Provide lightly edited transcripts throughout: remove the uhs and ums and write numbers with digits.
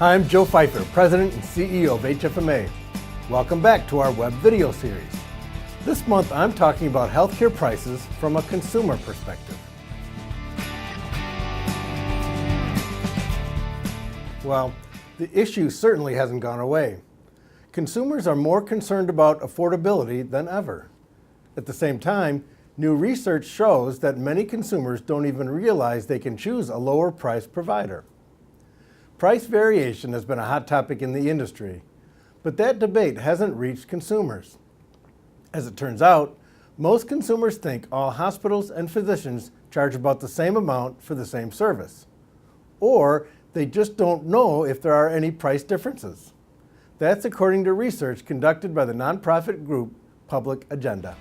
Hi, I'm Joe Fifer, President and CEO of HFMA. Welcome back to our web video series. This month I'm talking about healthcare prices from a consumer perspective. Well, the issue certainly hasn't gone away. Consumers are more concerned about affordability than ever. At the same time, new research shows that many consumers don't even realize they can choose a lower price provider. Price variation has been a hot topic in the industry, but that debate hasn't reached consumers. As it turns out, most consumers think all hospitals and physicians charge about the same amount for the same service, or they just don't know if there are any price differences. That's according to research conducted by the nonprofit group Public Agenda.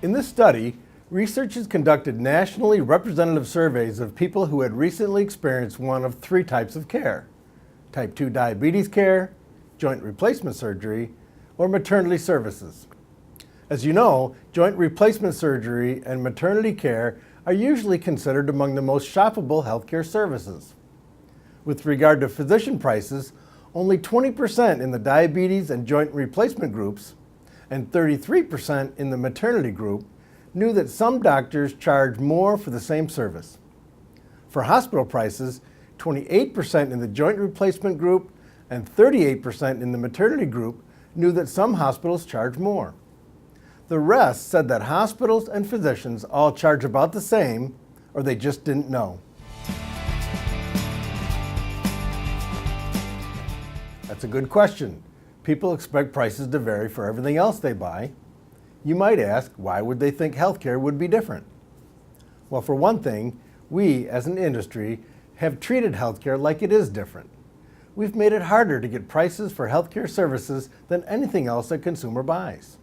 In this study, researchers conducted nationally representative surveys of people who had recently experienced one of three types of care: type 2 diabetes care, joint replacement surgery, or maternity services. As you know, joint replacement surgery and maternity care are usually considered among the most shoppable healthcare services. With regard to physician prices, only 20% in the diabetes and joint replacement groups and 33% in the maternity group knew that some doctors charge more for the same service. For hospital prices, 28% in the joint replacement group and 38% in the maternity group knew that some hospitals charge more. The rest said that hospitals and physicians all charge about the same, or they just didn't know. That's a good question. People expect prices to vary for everything else they buy. You might ask, why would they think healthcare would be different? Well, for one thing, we as an industry have treated healthcare like it is different. We've made it harder to get prices for healthcare services than anything else a consumer buys.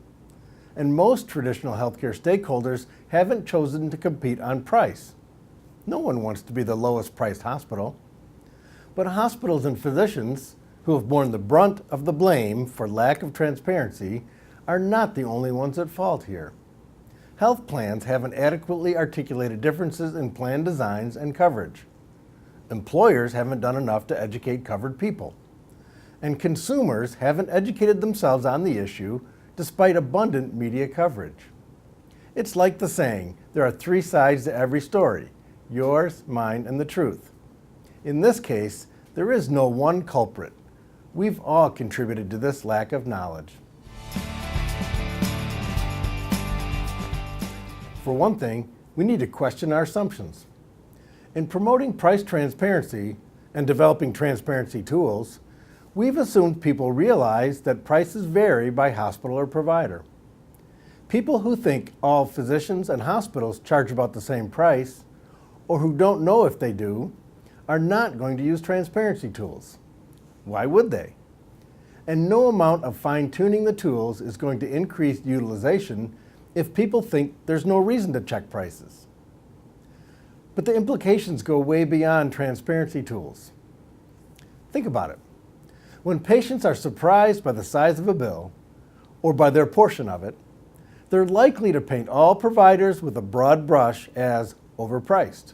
And most traditional healthcare stakeholders haven't chosen to compete on price. No one wants to be the lowest priced hospital. But hospitals and physicians, who have borne the brunt of the blame for lack of transparency, are not the only ones at fault here. Health plans haven't adequately articulated differences in plan designs and coverage. Employers haven't done enough to educate covered people. And consumers haven't educated themselves on the issue despite abundant media coverage. It's like the saying, there are three sides to every story: yours, mine, and the truth. In this case, there is no one culprit. We've all contributed to this lack of knowledge. For one thing, we need to question our assumptions. In promoting price transparency and developing transparency tools, we've assumed people realize that prices vary by hospital or provider. People who think all physicians and hospitals charge about the same price, or who don't know if they do, are not going to use transparency tools. Why would they? And no amount of fine-tuning the tools is going to increase utilization if people think there's no reason to check prices. But the implications go way beyond transparency tools. Think about it. When patients are surprised by the size of a bill, or by their portion of it, they're likely to paint all providers with a broad brush as overpriced.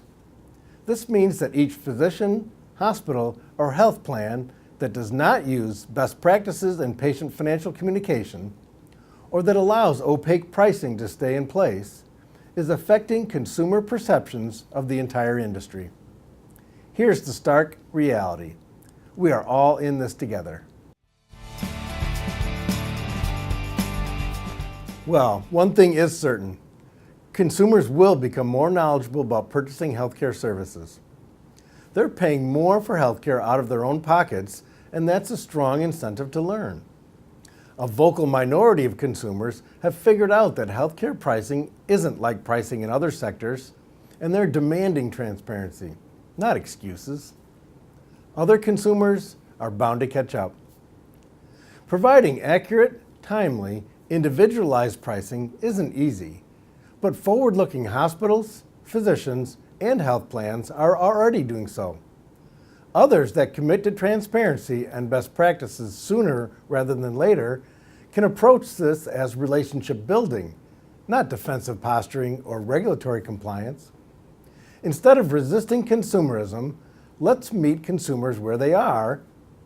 This means that each physician, hospital, or health plan that does not use best practices in patient financial communication, or that allows opaque pricing to stay in place, is affecting consumer perceptions of the entire industry. Here's the stark reality. We are all in this together. Well, one thing is certain. Consumers will become more knowledgeable about purchasing healthcare services. They're paying more for healthcare out of their own pockets, and that's a strong incentive to learn. A vocal minority of consumers have figured out that healthcare pricing isn't like pricing in other sectors, and they're demanding transparency, not excuses. Other consumers are bound to catch up. Providing accurate, timely, individualized pricing isn't easy, but forward-looking hospitals, physicians, and health plans are already doing so. Others that commit to transparency and best practices sooner rather than later can approach this as relationship building, not defensive posturing or regulatory compliance. Instead of resisting consumerism, let's meet consumers where they are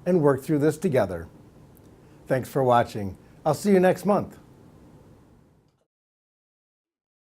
and work through this together. Thanks for watching. I'll see you next month.